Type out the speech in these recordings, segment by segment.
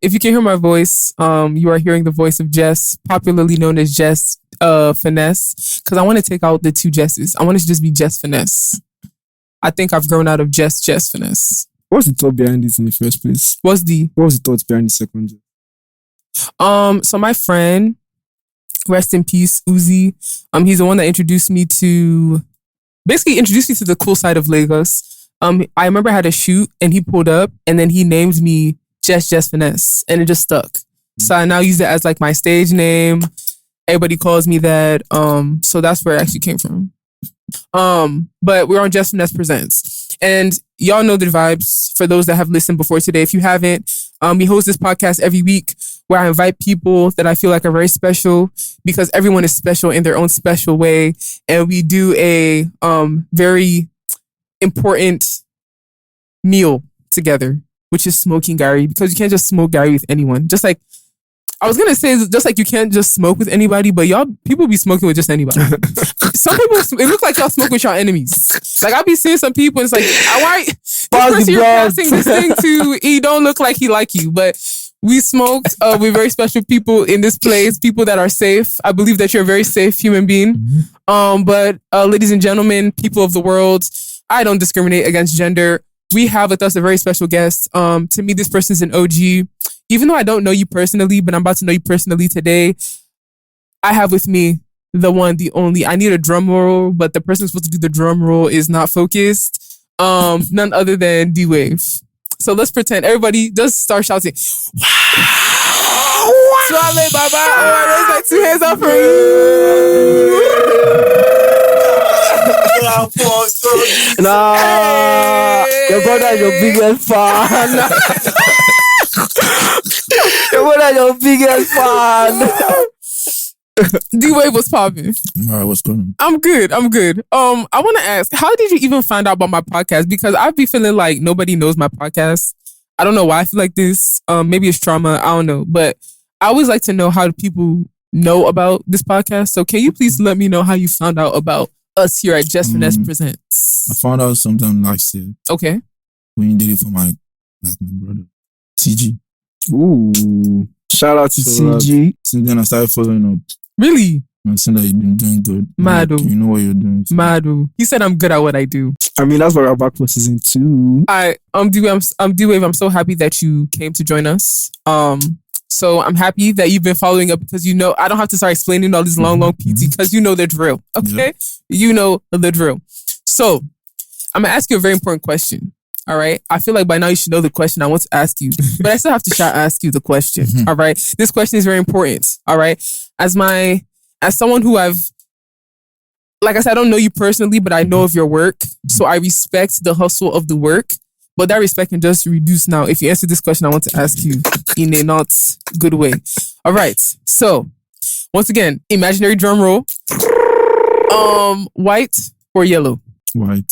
If you can hear my voice, you are hearing the voice of Jess, popularly known as Jess Finesse, because I want to take out the two Jesses. I want it to just be Jess Finesse. I think I've grown out of Jess Finesse. What's the thought behind this in the first place? What was the thought behind the second? So my friend, rest in peace, Uzi. He's the one that introduced me to the cool side of Lagos. I remember I had a shoot and he pulled up and then he named me Jess Finesse, and it just stuck. So I now use it as like my stage name. Everybody calls me that. So that's where it actually came from. But we're on Jess Finesse Presents, and y'all know the vibes. For those that have listened before today, if you haven't, we host this podcast every week where I invite people that I feel like are very special, because everyone is special in their own special way, and we do a very important meal together, which is smoking Garri, because you can't just smoke Garri with anyone. Just like, I was going to say, just like you can't just smoke with anybody, but people be smoking with just anybody. Some people, it looks like y'all smoke with your enemies. Like, I be seeing some people, and it's like, why? This person you're passing this thing to, he don't look like he like you. But we smoke with very special people in this place, people that are safe. I believe that you're a very safe human being. But ladies and gentlemen, people of the world, I don't discriminate against gender. We have with us a very special guest. To me, this person's an OG. Even though I don't know you personally, but I'm about to know you personally today, I have with me the one, the only. I need a drum roll, but the person supposed to do the drum roll is not focused. None other than DWAVE. So let's pretend. Everybody just start shouting. Wow! Swale Baba! Oh, there's like 2 hands up for you! Nah, your brother is your biggest fan. Your brother is your biggest fan. D-Wave was popping. Alright, what's going on? I'm good. I want to ask, how did you even find out about my podcast? Because I be feeling like nobody knows my podcast. I don't know why I feel like this. Maybe it's trauma. I don't know. But I always like to know how people know about this podcast. So can you please let me know how you found out about us here at Jess Finesse Presents? I found out sometime last year. Okay. When you did it for my brother, TG. Ooh. Shout out to TG. Since then I started following up. Really? And since that you've been doing good. Mado. Like, you know what you're doing. So. Mado. He said I'm good at what I do. I mean, that's why we're back for season 2. D-Wave, I'm so happy that you came to join us. So I'm happy that you've been following up, because you know I don't have to start explaining all these long PT, because you know the drill. Okay? Yeah. You know the drill. So I'm gonna ask you a very important question. All right. I feel like by now you should know the question I want to ask you, but I still have to ask you the question. All right. This question is very important. All right. As someone who like I said, I don't know you personally, but I know of your work. So I respect the hustle of the work, but that respect can just reduce now if you answer this question I want to ask you in a not good way. All right. So once again, imaginary drum roll. White or yellow? White.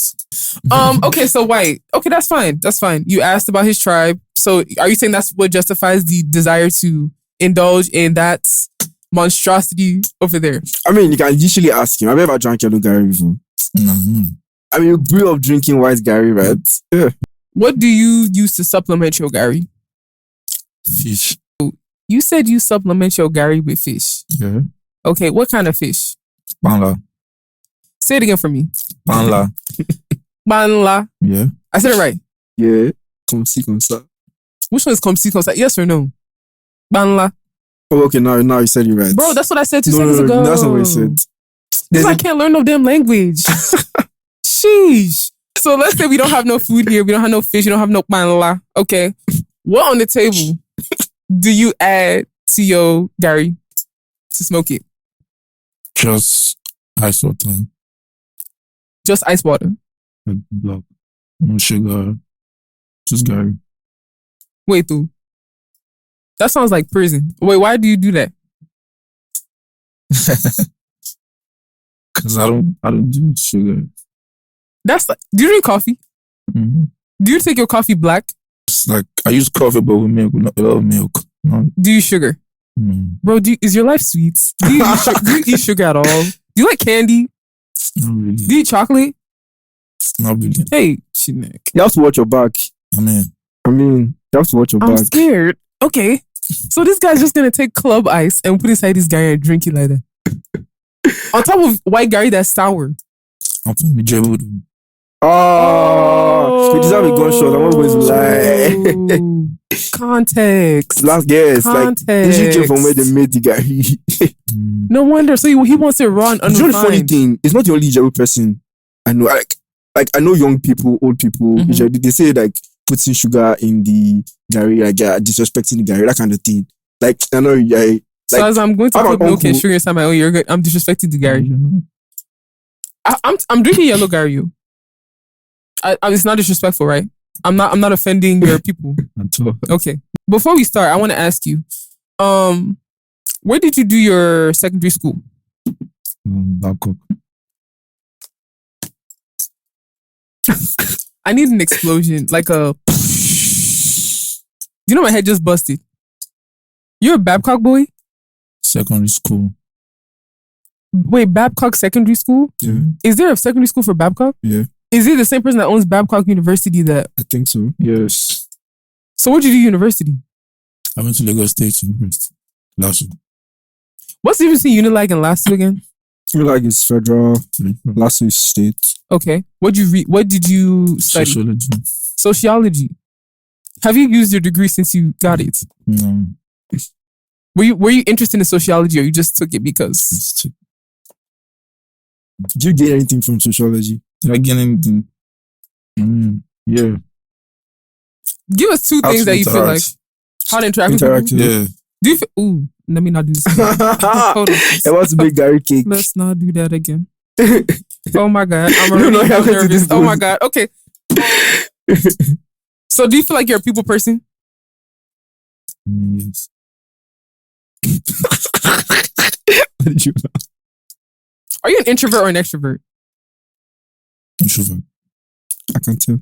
Okay, so white. Okay, that's fine. You asked about his tribe. So are you saying that's what justifies the desire to indulge in that monstrosity over there? I mean, you can usually ask him. Have you ever drank yellow Garri before? No. I mean, you grew up drinking white Garri, right? Yeah. What do you use to supplement your Garri? Fish. You said you supplement your Garri with fish. Yeah. Okay, what kind of fish? Banla. Say it again for me. Banla. Banla. Yeah. I said it right. Yeah. Comme ça. Which one is comme ça? Yes or no? Banla. Oh, okay. Now you said it right. Bro, that's what I said 2 seconds ago. That's not what you said. Because I can't learn no damn language. Sheesh. So let's say we don't have no food here. We don't have no fish. You don't have no banla. Okay. What on the table do you add to your Garri to smoke it? Just ice water. Just ice water? Black. No sugar. Just Garri. Wait, though. That sounds like prison. Wait, why do you do that? Because I don't do sugar. That's like, do you drink coffee? Mm-hmm. Do you take your coffee black? It's like, I use coffee but with milk, not a lot of milk. No. Do you use sugar? Bro, is your life sweet? Do you eat sugar at all? Do you like candy? Not really. Do you eat chocolate? Not really. Hey, Chinek. You have to watch your back. I mean, you have to watch your back. I'm scared. Okay. So this guy's just gonna take club ice and put inside this Garri and drink it like that. On top of white Garri that's sour. I'm from the jello. Oh, we deserve a gunshot. I'm always lie. Context. Last guess. Context. Like, this came from where they made the Garri. No wonder. So he wants it raw and You know the funny unrefined. thing? It's not the only jello person I know. Like I know young people, old people. Mhm. They say like putting sugar in the Garri, like disrespecting the Garri, that kind of thing. Like I know, So as I'm going to I have put an milk and uncle- sugar inside my own, I'm disrespecting the Garri. I'm drinking yellow Garri. It's not disrespectful, right? I'm not offending your people. At all. Okay. Before we start, I want to ask you, where did you do your secondary school? Babcock. I need an explosion, like a. You know, my head just busted. You're a Babcock boy? Secondary school. Wait, Babcock Secondary School? Yeah. Is there a secondary school for Babcock? Yeah. Is it the same person that owns Babcock University that? I think so. Yes. So where'd you do university? I went to Lagos State University. Last week. What's the difference between Unilag and LASU again? Feel like it's federal, last week state. Okay. What did you study? Sociology. Sociology. Have you used your degree since you got it? No. Were you interested in sociology or you just took it because? Did you get anything from sociology? Did I get anything? Yeah. Give us two How things to that you feel like. interact. How to interact with people? Interactive. Yeah. Do you feel, ooh, let me not do this again. Hold on. I want to make Garri cake. Let's not do that again. Oh my God. I'm You know already how to do nervous. this. Oh my God. Okay. So do you feel like you're a people person? Yes. What did you know? Are you an introvert or an extrovert? Introvert. I can tell.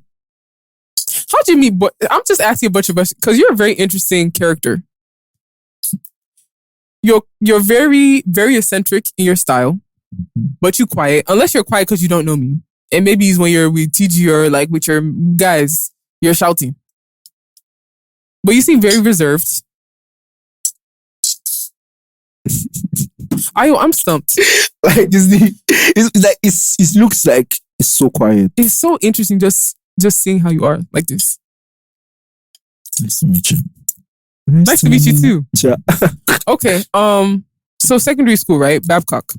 How'd you meet? I'm just asking a bunch of questions because you're a very interesting character. You're very, very eccentric in your style, but you quiet. Unless you're quiet because you don't know me. And maybe it's when you're with TG or like with your guys, you're shouting. But you seem very reserved. I'm stumped. Like it looks like it's so quiet. It's so interesting just seeing how you are like this. Nice to meet you. Nice to meet you too. Yeah. Okay. So secondary school, right? Babcock.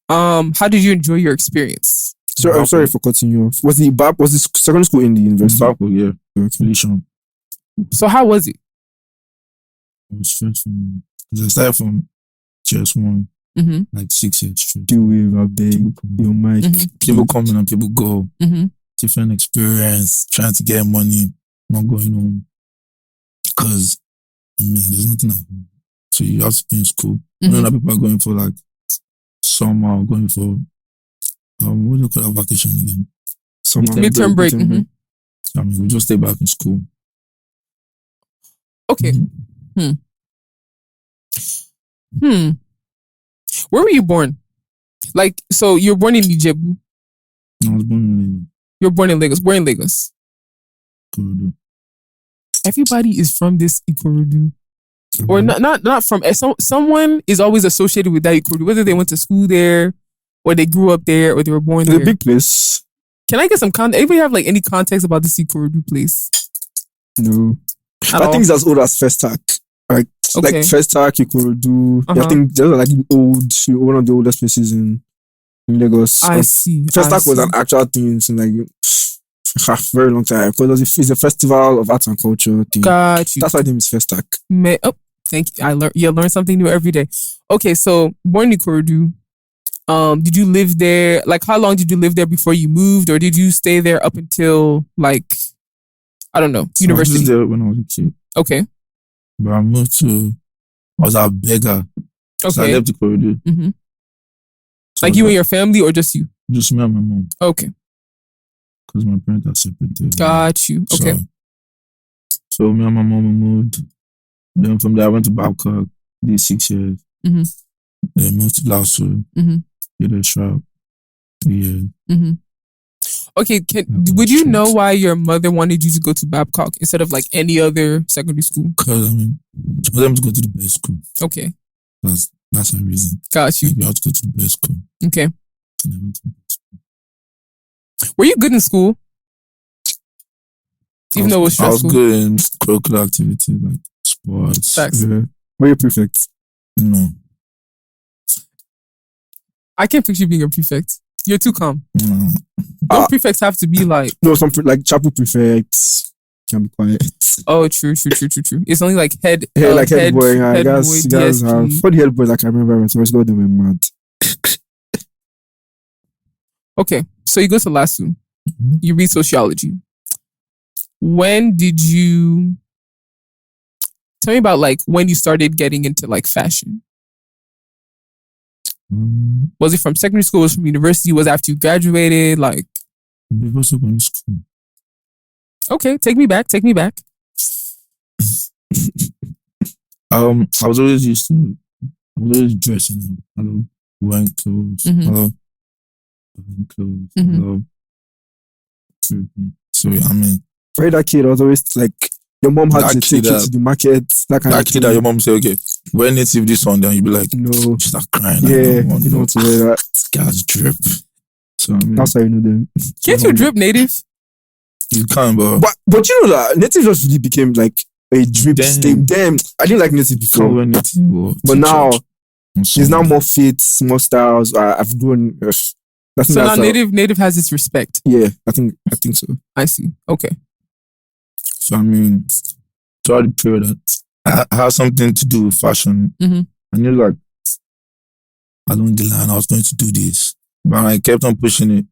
How did you enjoy your experience? So I'm sorry for cutting you off. Was the secondary school in the university? Babcock, yeah. Relation. So how was it? I was stressed from. I started from GS1, Mm-hmm. like 6 years straight. DWAVE, I beg. Your mic. People come in and people go. Mm-hmm. Different experience, trying to get money, not going home. Because, there's nothing at home. So you have to be in school. I know that people are going for like summer, or going for, what do you call that vacation again? Midterm break. We just stay back in school. Okay. Where were you born? Like, so you're born in Ijebu. I was born in You're born in Lagos. Where in Lagos? Ikorodu. Everybody is from this Ikorodu. Or not from. Someone is always associated with that Ikorodu, whether they went to school there, or they grew up there, or they were born It's there. a big place. Can I get some context? Anybody have like any context about this Ikorodu place? No. At I all? think it's as old as First Tack. Like First Tack, Ikorodu. I think those are like one of the oldest places in Lagos. I see. First Tack was an actual thing in like a very long time because it's a festival of arts and culture thing. Got you. That's why the name is First Tack. Thank you. You learn something new every day. Okay, so born in Ikorodu. Did you live there? Like, how long did you live there before you moved, or did you stay there up until like, I don't know, university? I was there when I was a kid. Okay. But I was a beggar. So I Okay. left Ikorodu. Mm-hmm. So Like you and your family, or just you? Just me and my mom. Okay. Because my parents are separated. Got you. Okay. So me and my mom moved. Then from there I went to Babcock, did 6 years. Mm-hmm. Then moved to LASU, Mm-hmm. did a shop, 3 years. Mm-hmm. Okay, would you know why your mother wanted you to go to Babcock instead of like any other secondary school? Because she wanted them to go to the best school. Okay. That's a reason. Got you. Like, you have to go to the best school. Okay. Were you good in school? Even though it was stressful? I was good in curricular activities like sports. Facts. Yeah. Were you prefect? No. I can't picture you being a prefect. You're too calm. No. Don't prefects have to be like... No, some like chapel prefects can be quiet. Oh, true. It's only like head boy. head Guys boy, have DSP. for the head boys. Like I remember, so I got them in mad. Okay, so you go to LASU. Mm-hmm. You read sociology. When did you... Tell me about like when you started getting into like fashion. Was it from secondary school? Was it from university? Was it after you graduated? Like... Before secondary school. Okay, take me back. I was always used to... I was always dressing up. I love wearing clothes. Mm-hmm. I love wearing clothes. Mm-hmm. I love... So, I mean... For that kid, I was always like... Your mom had to take you to the market. That kid that your mom say, okay, wear native this one, then you be like, no. You start crying. Yeah, you don't want to wear that. Guys drip. So, I mean... That's how you know them. Can't you drip native? You can, but you know that native just really became like a drip stain. Damn, I didn't like native before, but now there's now more fits, more styles. I've grown. So now native has its respect. Yeah, I think so. I see. Okay. So I mean, throughout the period, I had something to do with fashion. Mm-hmm. I knew like along the line I was going to do this, but I kept on pushing it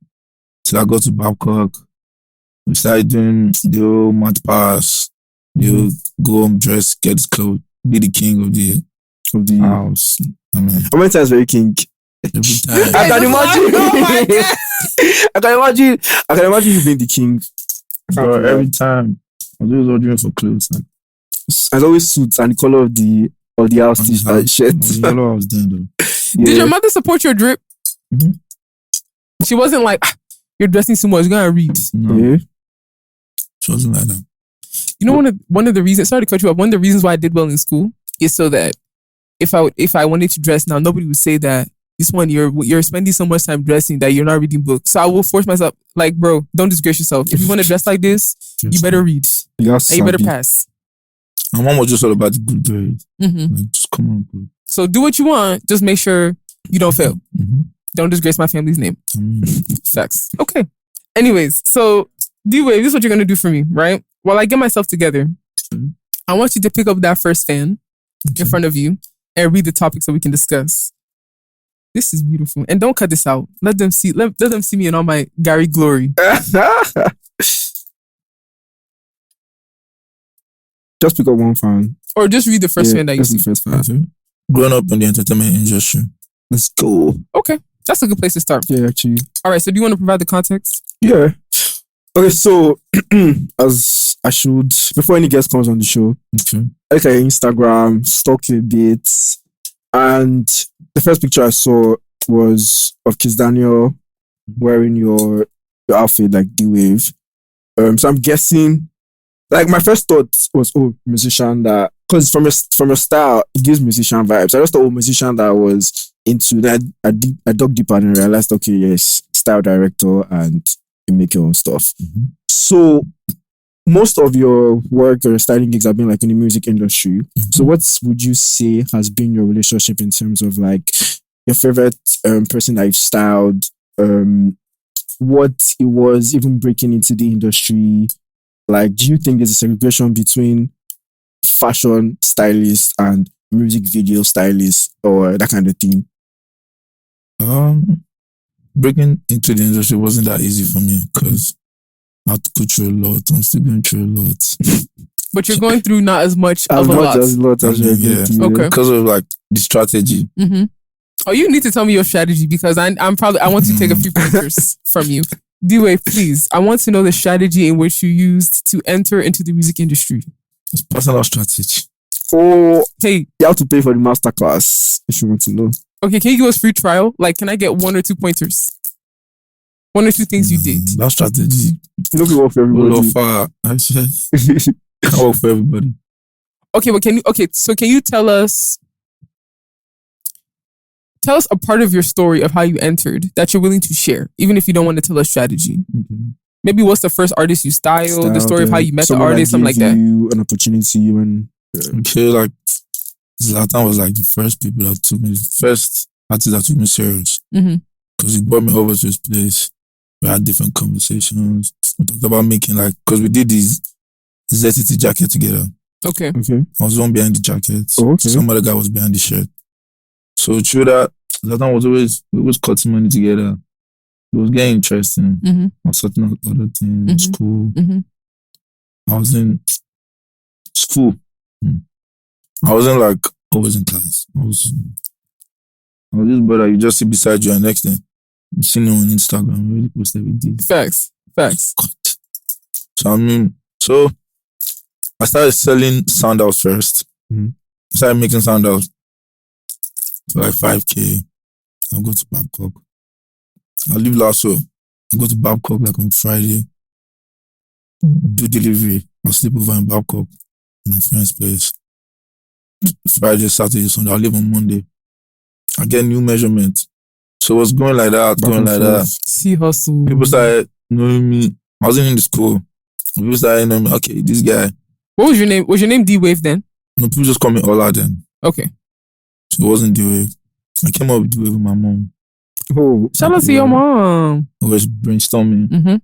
till I got to Babcock. We started doing the whole mat pass. You go home, dress, get his clothes, be the king of the house. I mean, how many times were you king? Every time. I can imagine. I can imagine you being the king. Bro, every time I was always ordering for clothes. As always, suits and the color of the house shirt. Yellow house then though. Yeah. Did your mother support your drip? Mm-hmm. She wasn't like, you're dressing too much, you're gonna read. No. Yeah. She wasn't like that. You know, one of the reasons, sorry to cut you off, one of the reasons why I did well in school is so that if I wanted to dress now, nobody would say that this one you're spending so much time dressing that you're not reading books. So I will force myself, like, bro, don't disgrace yourself. If you want to dress like this, you better read. And you better pass. My mom was just all about the good grades. Mm-hmm. Like, just come on, good. So do what you want, just make sure you don't fail. Mm-hmm. Don't disgrace my family's name. Facts. Okay. Anyways, so DWAVE, this is what you're gonna do for me, right? While I get myself together, I want you to pick up that first fan in front of you and read the topic so we can discuss. This is beautiful. And don't cut this out. Let them see me in all my Garri glory. Just pick up one fan. Or just read the first fan that you see. The first fan. Growing up in the entertainment industry. Let's go. Okay. That's a good place to start. Yeah, actually. All right, so do you want to provide the context? Yeah. Okay, so as I should, before any guest comes on the show, okay, Instagram, stalk a bit, and the first picture I saw was of Kizz Daniel wearing your outfit like DWAVE. So I'm guessing, like my first thought was, musician that, because from your style, it gives musician vibes. I just thought, musician that was into that. I dug deeper and realized, okay, yes, style director and you make your own stuff. Mm-hmm. So most of your work or styling gigs have been like in the music industry. Mm-hmm. So what would you say has been your relationship in terms of like your favorite person that you've styled, what it was even breaking into the industry? Like, do you think there's a segregation between fashion stylists and music video stylists or that kind of thing? Breaking into the industry wasn't that easy for me because I had to go through a lot. I'm still going through a lot. But you're going through not as much of a lot. Yeah. Okay. Because of like the strategy. Mm-hmm. Oh, you need to tell me your strategy because I want to take a few pointers from you. DWAVE, please. I want to know the strategy in which you used to enter into the music industry. It's personal strategy. Oh, hey, you have to pay for the masterclass if you want to know. Okay, can you give us free trial? Like, can I get 1 or 2 pointers? 1 or 2 things you did. That strategy. Look at what for All everybody. of far. I said, can't work for everybody. Okay, but can you tell us a part of your story of how you entered that you're willing to share, even if you don't want to tell us strategy. Maybe what's the first artist you styled, the story of how you met the artist, something like that. You an opportunity when Okay, like Zlatan was like the first people that took me, first artist that took me serious. Because he brought me over to his place. We had different conversations. We talked about making because we did this ZTT jacket together. Okay. I was the one behind the jacket. Oh, okay. Some other guy was behind the shirt. So through that, Zlatan was always cutting money together. It was getting interesting. I was sorting out other things, school. I was in school. I wasn't always in class. I was this brother you just see beside you, and next thing you see him on Instagram. We really post every day. Facts. So I started selling sandals first. I started making sandals for 5K. I'll go to Babcock. I leave Lasso. I go to Babcock on Friday. Do delivery. I'll sleep over in Babcock, my friend's place. Friday, Saturday, Sunday. I'll leave on Monday. I get new measurements. So it was going like that, See hustle. People started knowing me. I wasn't in the school. People started knowing me. Okay, this guy. What was your name? Was your name DWAVE then? No, people just call me Ola then. Okay. So it wasn't DWAVE. I came up with DWAVE with my mom. Oh, shout out to your mom. Always brainstorming.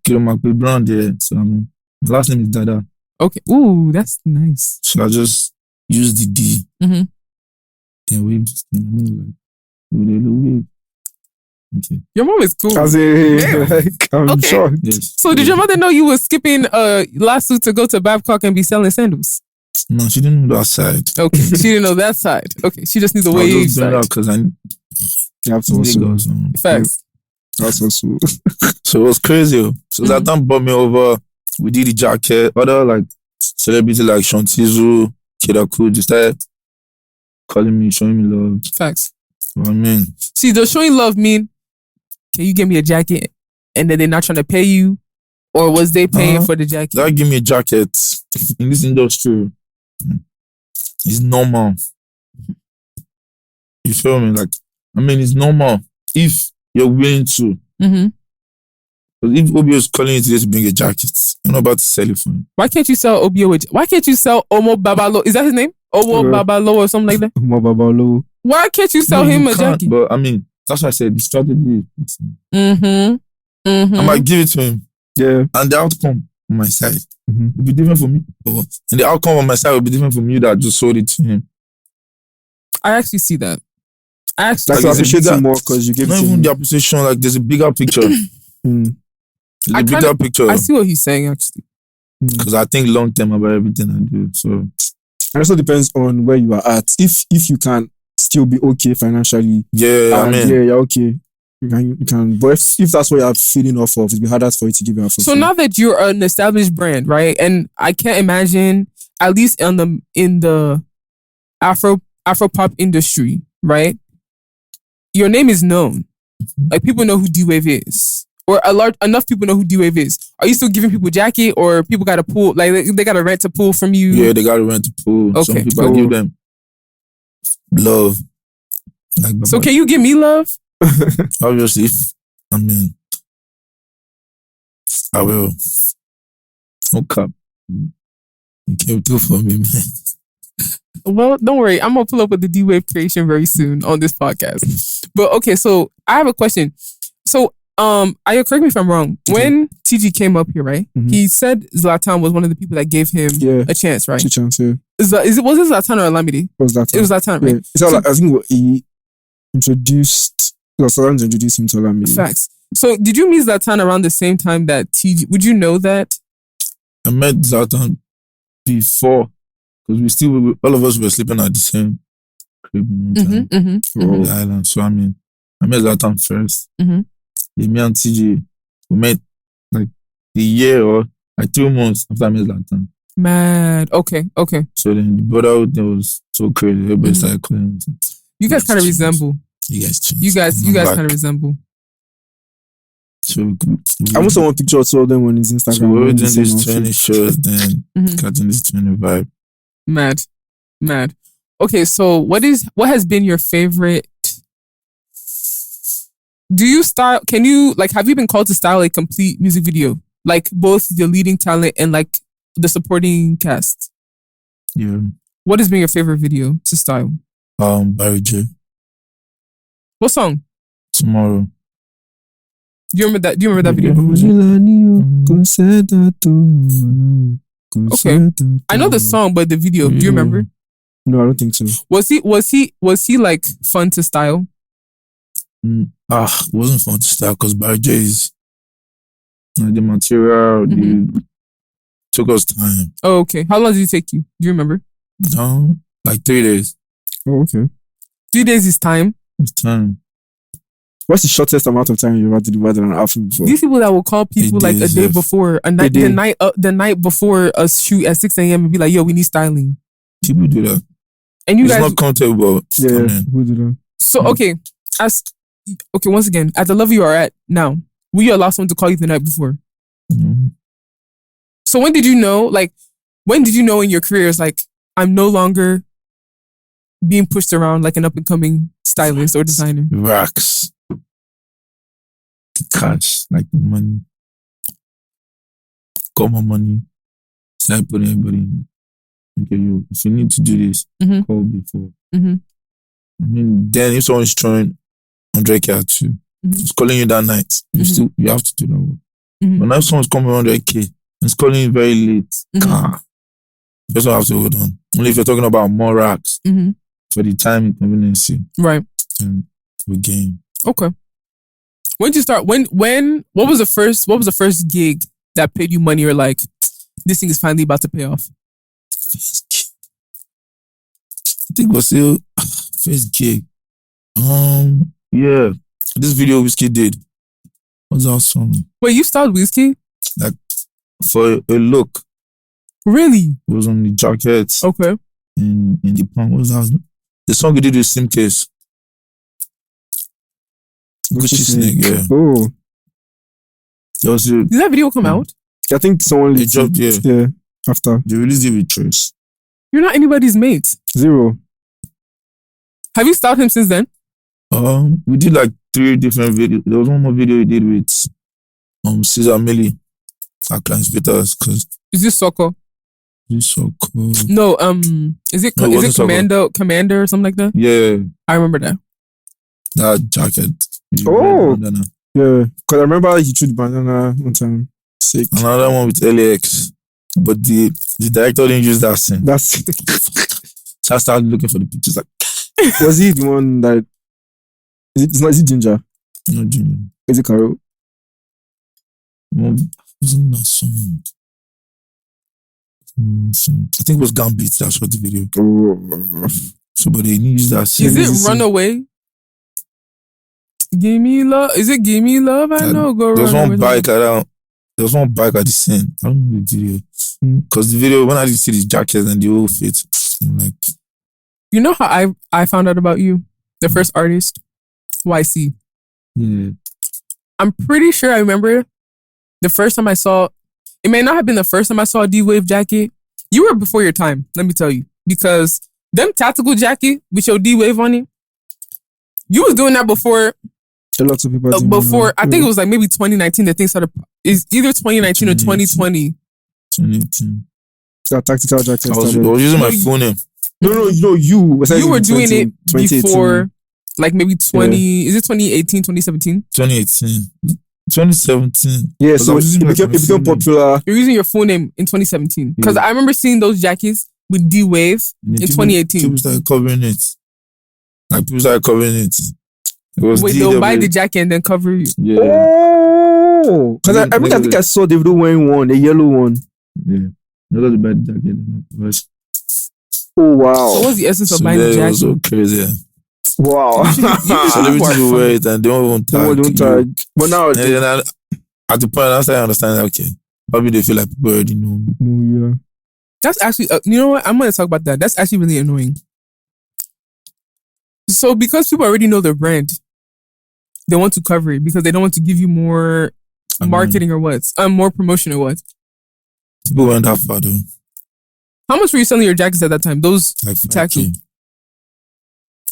Kilo Makwe Brown there. So my last name is Dada. Okay. Ooh, that's nice. So I just used the D. Then Wave just came. Wave. Okay. Your mom is cool. I'm shocked. Yes. So did your mother know you were skipping last week to go to Babcock and be selling sandals? No, she didn't know that side. Okay, she didn't know that side. Okay, she just knew the way side. Because I You have to also. Facts. That's also. So it was crazy. So that time brought me over. We did the jacket. Other celebrities like Shantizu, Kidaku just started calling me, showing me love. Facts. You know what I mean? See, does showing love mean, can you give me a jacket and then they're not trying to pay you? Or was they paying for the jacket? That give me a jacket in this industry. It's normal. You feel me? It's normal if you're willing to. But if OBO is calling you today to bring a jacket, you're not about to sell it for him. Why can't you sell OBO? Why can't you sell Omo Babalo? Is that his name? Omo Babalo or something like that? Omo Babalo. Why can't you sell him a jacket? But that's why I said the strategy is. I might give it to him. Yeah. And the outcome on my side will be different from me. And the outcome on my side will be different from you that just sold it to him. I actually see that. I appreciate that more because you gave it not to even me. the appreciation, there's a bigger picture. There's a bigger picture. I see what he's saying actually. Because I think long term about everything I do. So it also depends on where you are at. If you can still be okay financially. Yeah, you're okay. You can, but if that's what you're feeding off of, it'll be harder for you to give it off. So now that you're an established brand, right? And I can't imagine, at least in the Afro pop industry, right? Your name is known. People know who DWAVE is. Or enough people know who DWAVE is. Are you still giving people jacket, or people got to pull? They got to rent to pull from you? Yeah, they got to rent to pull. Okay. Some people I give them love. So can you give me love? Obviously, I will. No cap. You can't do for me, man. Well, don't worry. I'm going to pull up with the DWAVE creation very soon on this podcast. But okay, so I have a question. So, correct me if I'm wrong. When TG came up here, right? He said Zlatan was one of the people that gave him a chance, right? A chance, yeah. Was it Zlatan or Olamide? It was Zlatan. It was Zlatan, right? Yeah. I think he introduced him to Olamide. Facts. So did you meet Zlatan around the same time that TG? Would you know that? I met Zlatan before, because all of us were sleeping at the same crib in the island. So I met Zlatan first. Me and TG, we met a year or 2 months after I met Zlatan. Mad. Okay. So then the brotherhood was so crazy. Everybody started calling. You guys kind of resemble. You guys kind of resemble. So I want someone picture two of them on his Instagram. So we're when doing he's on this outfit. 20 shows, then catching this 20 vibe. Mad. Okay, so what has been your favorite? Do you style? Can you have you been called to style a complete music video, like both the leading talent and like the supporting cast? Yeah. What has been your favorite video to style? Barry J. What song? Tomorrow. Do you remember that? Do you remember that video? Okay, I know the song, but the video. Do you remember? No, I don't think so. Was he like fun to style? It wasn't fun to style because Barry J is the material. Took us time. Oh, okay. How long did it take you? Do you remember? No, like 3 days. Oh, okay. 3 days is time. It's time. What's the shortest amount of time you ever delivered an outfit before? These people that will call people like a day before, the night before a shoot at 6 a.m. and be like, "Yo, we need styling." People do that, and you it's guys not comfortable. Yeah, people do that. So once again, at the level you are at now, were you allowed someone to call you the night before? So when did you know? Like, when did you know in your career? It's like, I'm no longer being pushed around like an up and coming stylist or designer. Racks. Cash, like money. Got my money. Start putting everybody in. Okay, if you need to do this, call before. I mean, then if someone's throwing 100K at you, it's calling you that night. You have to do that work. But now if someone's coming 100K, it's calling you very late. You also have to hold on. Only if you're talking about more racks for the time inconvenience. Right. And for game. Okay. When did you start? What was the first gig that paid you money? Or like, this thing is finally about to pay off? I think it was still first gig. Yeah. This video Whiskey did. What's that song? Wait, you styled Whiskey? Like for a look. Really? It was on the jacket. Okay. In the pump. What was that? The song we did with Simcase. Gucci Snake, yeah. Oh. Did that video come out? I think someone dropped, yeah. After. They released it with Trace. You're not anybody's mate. Zero. Have you styled him since then? We did like 3 different videos. There was one more video we did with Caesar Millie at Clarence Peters. Is this Soccer? This so cool. No, is it Commander or something like that? Yeah. I remember that. That jacket. Oh, yeah. Because I remember he threw the banana one time. Sick. Another one with LAX. But the director didn't use that scene. That's So I started looking for the pictures. Like, was he the one that? Is it Ginger? No, Ginger. Is it Carol? Wasn't that song? I think it was Gambit. That's what the video. So, but they didn't use that scene. Is it Runaway? Give me love. Is it Give Me Love? I know. Go There was run one away. bike around. There was one bike at the scene. I don't know the video. Because the video, when I did see the jacket and the whole fit, I'm like... You know how I found out about you? The first artist? YC. Yeah. I'm pretty sure I remember the first time I saw... It may not have been the first time I saw a DWAVE jacket. You were before your time, let me tell you. Because them tactical jacket with your DWAVE on it, you was doing that before... A lot of people before, I think it was like maybe 2019 that things started. Is either 2019 or 2020. 2018. That tactical jacket. I was using my phone name. No, you. You were doing it before, like maybe 20. Yeah. Is it 2018, 2017? 2018. 2017. Yeah, so it became popular. You're using your full name in 2017. Because I remember seeing those jackets with DWAVE in 2018. People started covering it. Like people started covering it. Wait, they'll buy the jacket and then cover you. Yeah. Oh, because I think I saw Davido wearing one, a yellow one. Yeah. They got to buy the jacket. Oh wow! So what's the essence of buying the jacket? It was so crazy. Wow. Celebrities will wear it and they don't tag. But now, at the point, I started understanding. Okay, probably they feel like people already know me. Yeah. That's actually, you know what? I'm going to talk about that. That's actually really annoying. So because people already know their brand, They want to cover it because they don't want to give you more marketing or what? More promotion or what? People went that far though. How much were you selling your jackets at that time? Those Like tattoo. 5K.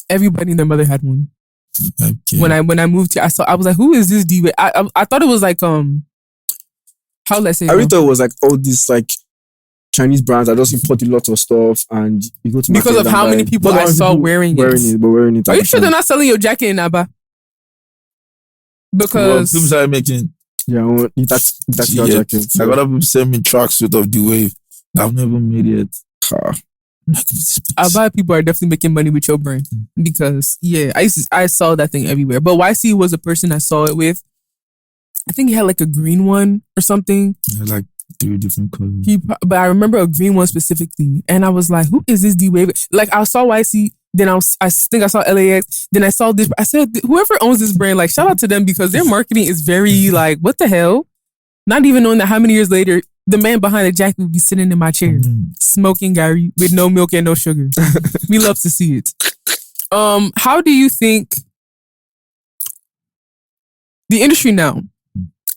Everybody and their mother had one. 5K. When I moved here, I was like, who is this DWAVE? I thought it was like how let's say I really thought it was like all these like Chinese brands that just import a lot of stuff, and you go to because market of and how buy many it. people Not I how many saw people wearing it. wearing it. Are you sure they're not selling your jacket in Aba? Well, Because people started making that's your jacket. Like other people send me tracksuit of DWAVE. I've never made it. Aba people are definitely making money with your brand because I saw that thing everywhere. But YC was a person I saw it with. I think he had like a green one or something. Like 3 different colors. But I remember a green one specifically, and I was like, "Who is this DWAVE?" Like I saw YC, then I think I saw LAX, then I saw this. I said, "Whoever owns this brand, like shout out to them because their marketing is very like what the hell." Not even knowing that how many years later the man behind the jacket would be sitting in my chair smoking Garri with no milk and no sugar. We love to see it. How do you think the industry now?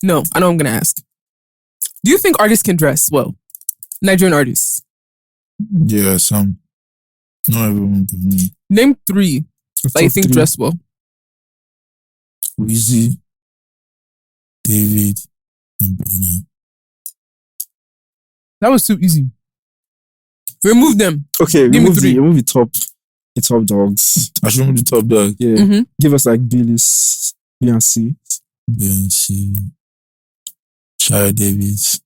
No, I know I'm gonna ask. Do you think artists can dress well? Nigerian artists. Yeah, some. Not everyone. But Name 3 that you think dress well. Weezy, David, and Burna. That was too easy. Remove them. Okay, Give me 3. remove the top dogs. I should remove the top dog. Yeah. Mm-hmm. Give us like Billys, Beyonce. Beyonce, Shia Davis.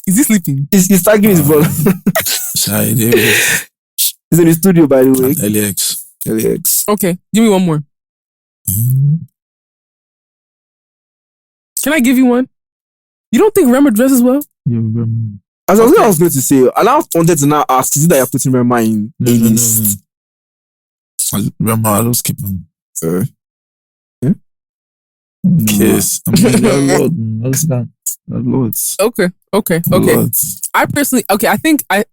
Is he sleeping? He's tagging his brother. Shia Davis. He's in the studio, by the way. And LAX. LAX. Okay, give me one more. Can I give you one? You don't think Rema dresses well? Yeah, Rema. As I was going to say, and I wanted to now ask, is it that you're putting Rema in a list? No. Rema, I just keep him. Kizz. I mean, there are loads. Okay. Loads. I personally,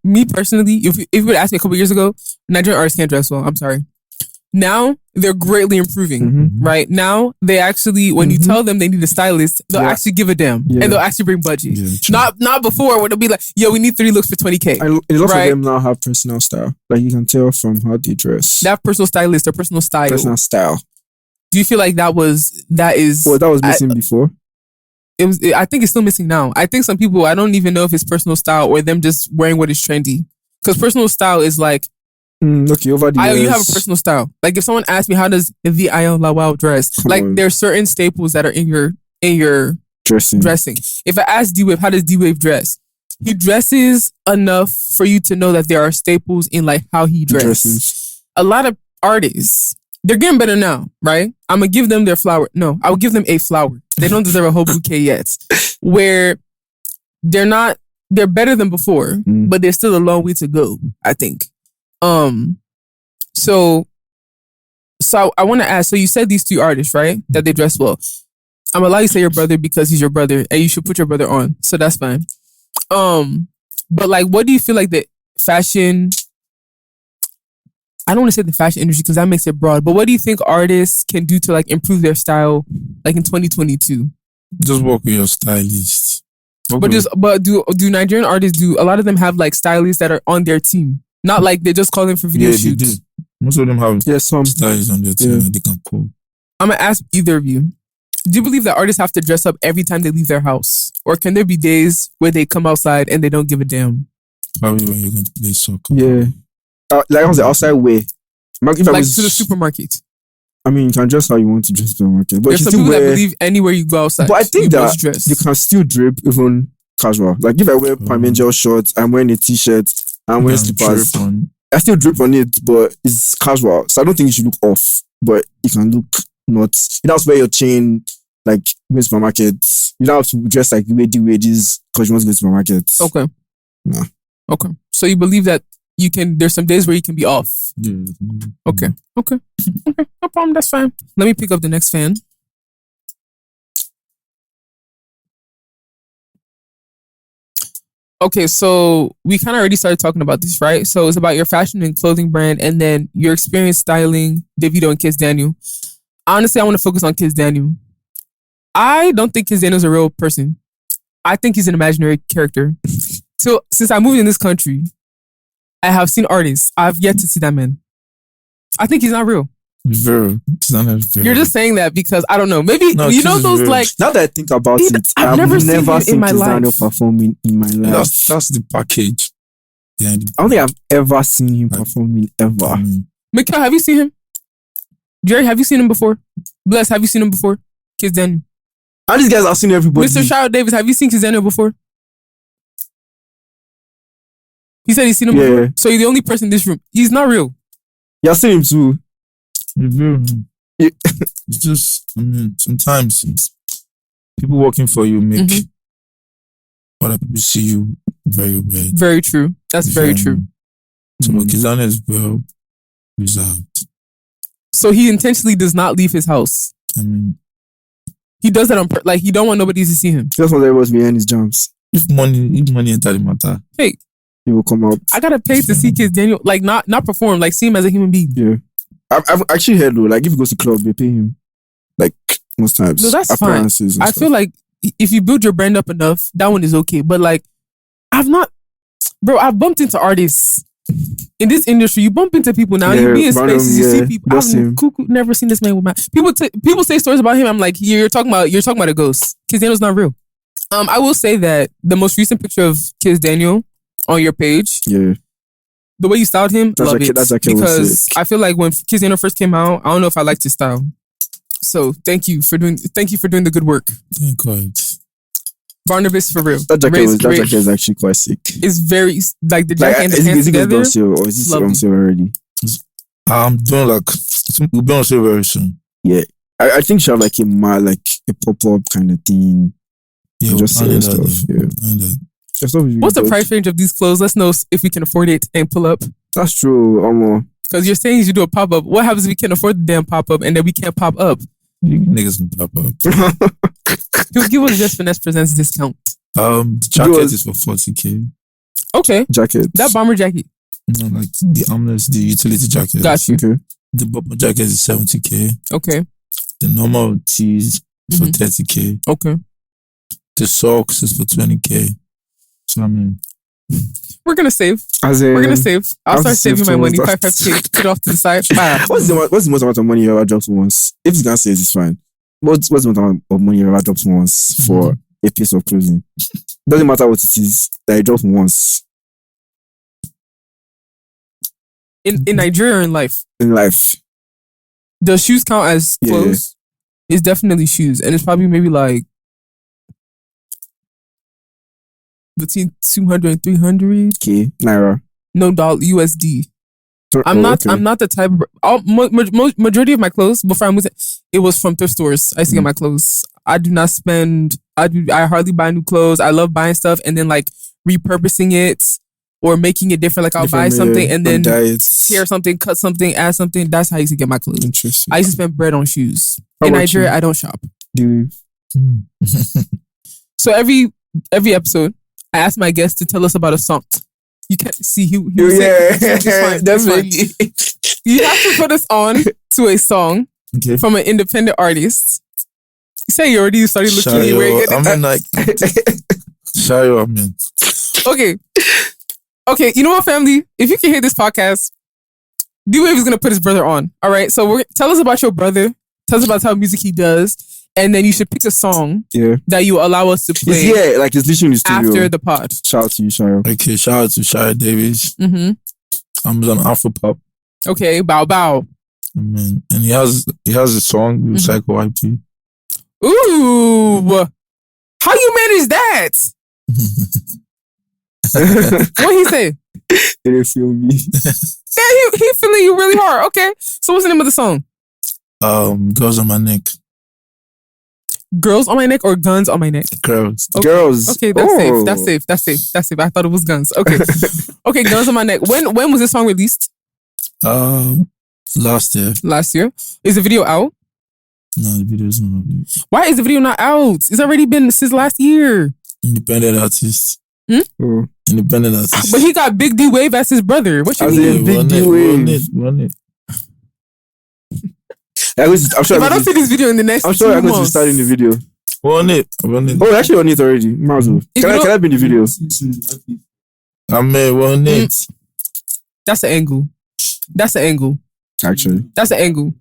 me personally, if you would ask me a couple years ago, Nigerian artists can't dress well. I'm sorry. Now they're greatly improving, right? Now they actually, when you tell them they need a stylist, they'll actually give a damn and they'll actually bring budget. Yeah, not before when they'll be like, yo, we need 3 looks for 20K. And a lot of them now have personal style. Like you can tell from how they dress. They have personal stylist or personal style. Personal style. Do you feel like that is? Well, that was missing before. I think it's still missing now. I think some people, I don't even know if it's personal style or them just wearing what is trendy. Because personal style is like, okay, over the years. You have a personal style. Like if someone asks me, how does the Lawal dress? There are certain staples that are in your dressing. If I ask DWAVE, how does DWAVE dress? He dresses enough for you to know that there are staples in like how he dresses. A lot of artists, they're getting better now, right? I'm gonna give them their flower. No, I will give them a flower. They don't deserve a whole bouquet yet. Where they're better than before, but there's still a long way to go, I think. So I want to ask, so you said these 2 artists, right? That they dress well. I'm gonna allow you to say your brother because he's your brother and you should put your brother on. So that's fine. But like, what do you feel like the fashion, I don't want to say the fashion industry because that makes it broad, but what do you think artists can do to like improve their style like in 2022? Just work with your stylist. But do Nigerian artists, do a lot of them have like stylists that are on their team? Not like they just call them for video shoots. Most of them have some stylists on their team that they can call. I'm gonna ask either of you. Do you believe that artists have to dress up every time they leave their house? Or can there be days where they come outside and they don't give a damn? Probably when you're going to play soccer. Yeah. Like on the outside way. Like to the supermarket. I mean, you can dress how you want to dress to the market. But there's some people that believe anywhere you go outside. But I think that you can still drip even casual. Like if I wear Parmesan shorts, I'm wearing a t-shirt, I'm wearing slippers. I still drip on it, but it's casual. So I don't think you should look off. But you can look not. You don't have to wear your chain like in the supermarket. You don't have to dress like the way wages because you want to go to the supermarket. Okay. No. Okay. So you believe that you can, there's some days where you can be off. Yeah. Okay. No problem. That's fine. Let me pick up the next fan. Okay, so we kind of already started talking about this, right? So it's about your fashion and clothing brand and then your experience styling Davido and Kizz Daniel. honestly, I want to focus on Kizz Daniel. I don't think Kizz Daniel's a real person. I think he's an imaginary character. Since I moved in this country, I have seen artists. I've yet to see that man. I think he's not real. Very. You're just saying that because I don't know. Maybe No, you know Kizz those is like. Now that I think about it, I've never seen him in my Kizz life. Daniel performing in my life. That's the package. Yeah. I don't think I've ever seen him performing ever. Mikhail, have you seen him? Jerry, have you seen him before? Bless, have you seen him before? Kizz Daniel. And these guys have seen everybody. Mr. Child Davis, have you seen Kizz Daniel before? He said he's seen him before. So you're the only person in this room. He's not real. You've seen him too. It's just, sometimes people working for you make other people see you very weird. Very true. That's very true. So Kizz Daniel is well reserved. So he intentionally does not leave his house. He does that on like he don't want nobody to see him. He just wants everybody to be behind his jumps. If money enter the matter, hey, he will come out. I gotta pay to see Kizz Daniel, like not perform, like see him as a human being. Yeah, I've actually heard though, like if he goes to club, they pay him. Like most times, no, that's fine. I feel like if you build your brand up enough, that one is okay. But like, I've bumped into artists in this industry. You bump into people now. You be in spaces, you see people. I've never seen this man with my people say stories about him. I'm like, you're talking about a ghost. Kizz Daniel's not real. I will say that the most recent picture of Kizz Daniel on your page, the way you styled him, love it. Because I feel like when Kizz Daniel first came out, I don't know if I liked his style. So thank you for doing the good work. Thank God. Barnabas, for real. That jacket is actually quite sick. It's very like the jacket and the pants together. Is it or is it on sale already? I'm doing we'll be on sale very soon. Yeah, I think she have like a pop-up kind of thing. Yeah, just selling stuff. What's the price range of these clothes? Let's know if we can afford it and pull up. That's true. Because you're saying you do a pop-up. What happens if we can't afford the damn pop-up and then we can't pop up? You niggas can pop up. He'll give us Jess Finesse Presents discount. The jacket is for 40K. Okay. Jacket. That bomber jacket. No, like the armless, the utility jacket. Got you. Okay. The bomber jacket is 70K. Okay. The normal tees for 30K. Okay. The socks is for 20K. So we're gonna save. We're gonna save. I'll start saving my money. 5K. Put it off to the side. What's the most amount of money you ever dropped once? If you can say it's fine. What's the amount of money you ever dropped once for a piece of clothing? Doesn't matter what it is that you dropped once. In Nigeria or in life? In life. Does shoes count as clothes? Yeah. It's definitely shoes. And it's probably maybe like between 200 and 300 K Naira. No, USD. I'm not the type of majority of my clothes before I moved it was from thrift stores. I used to get my clothes. I do not spend I hardly buy new clothes. I love buying stuff and then like repurposing it or making it different. Like I'll buy something and then tear something, cut something, add something. That's how I used to get my clothes. Interesting. I used to spend bread on shoes. In Nigeria, I don't shop. So every episode, I ask my guests to tell us about a song. You can't see he was saying, definitely. You have to put us on to a song from an independent artist. You say you already started looking at Okay, you know what, family? If you can hear this podcast, DWAVE is gonna put his brother on. All right, so tell us about your brother. Tell us about the type of music he does. And then you should pick a song that you allow us to play. Like it's literally in the studio. After the pod. Shout out to you, Shayo. Okay, shout out to Shayo Davis. I'm on Afro Pop. Okay, bow bow. And he has a song with Psycho IP. Ooh, how you manage that? What he say? He didn't feel me. Yeah, he feeling you really hard. Okay, so what's the name of the song? Girls on My Neck. Girls on My Neck or Guns on My Neck? Girls. Okay. Girls. Okay, that's safe. I thought it was guns. Okay. Okay, Guns on My Neck. When was this song released? Last year. Last year? Is the video out? No, the video is not out. Why is the video not out? It's already been since last year. Independent artist. Independent artist. But he got Big DWAVE as his brother. What you mean? Big DWAVE. Run it. I'm sure If I don't see this video in the next I'm sure 2 I'm going to months, start in the video. We're on it. Oh, actually on it already. Might as well. If Can you I be in the video? We're on it. that's the angle. That's the angle. Actually. That's the angle.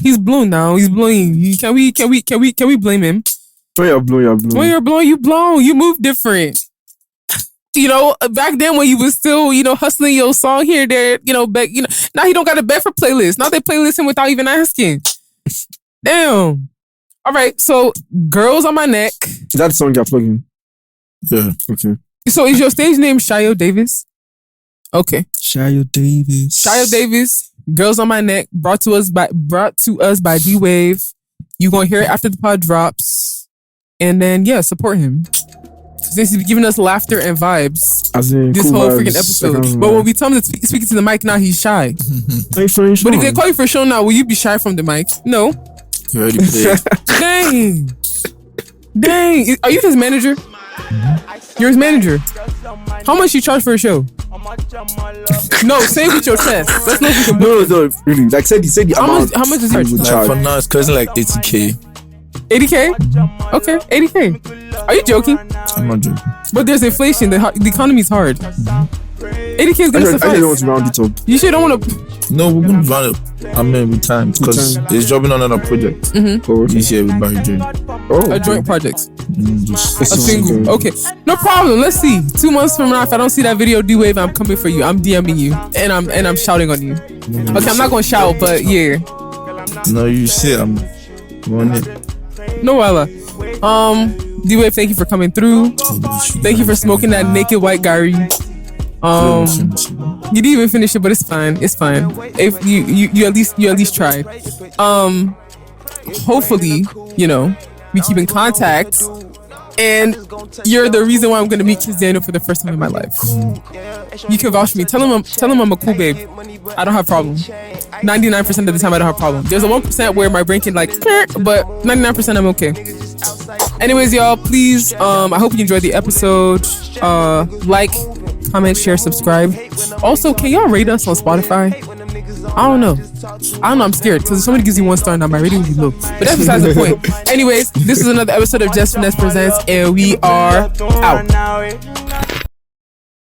He's blown now. He's blowing. Can we blame him? When you're blown, you're blown. When you're blown, you blown. You move different. You know, back then when you was still, you know, hustling your song here, there, you know, back, you know, now he don't got a beg for playlist. Now they playlist him without even asking. Damn. All right, so Girls on My Neck. Is that the song you're plugging? Yeah. Okay. So is your stage name Shayo Davis? Okay. Shayo Davis. Girls on My Neck, brought to us by DWAVE. You gonna hear it after the pod drops. And then support him. Since he's giving us laughter and vibes As in this cool whole vibes, freaking episode. But when we tell him to speak to the mic now, he's shy. But if they call you for a show now, will you be shy from the mic? No. You already played. Dang. Are you his manager? Mm-hmm. You're his manager. How much you charge for a show? No, say it with your chest. Let's know if we can book. No, really. Like say the amount. How much is he charge? For now, it's costing like 80K. 80K? Okay, 80K. Are you joking? I'm not joking. But there's inflation. The economy is hard. 80K is gonna suffice. I don't want to round it up. You sure don't want to. No, we're gonna round it. I mean, with time because it's jobbing on another project. Mm-hmm. This year with Barry J. A joint project. Just a single. Okay, no problem. Let's see. 2 months from now, if I don't see that video, DWAVE, I'm coming for you. I'm DMing you, and I'm shouting on you. Okay, I'm not gonna shout, but yeah. No, you see, I'm on it. No, Ella. DWAVE, thank you for coming through. Thank you for smoking that naked white Garri. You didn't even finish it, but it's fine. It's fine. If you at least tried. Hopefully, you know, we keep in contact. And you're the reason why I'm gonna meet Kizz Daniel for the first time in my life. You can vouch for me. Tell him I'm a cool babe. I don't have problem. 99% of the time I don't have problem. There's a 1% where my brain can like, but 99% I'm okay. Anyways, y'all, please, I hope you enjoyed the episode. Like, comment, share, subscribe. Also, can y'all rate us on Spotify? I don't know. I'm scared because if somebody gives you 1 star now, my rating will be low. But that's besides the point. Anyways, this is another episode of Jess Finesse Presents, and we are out.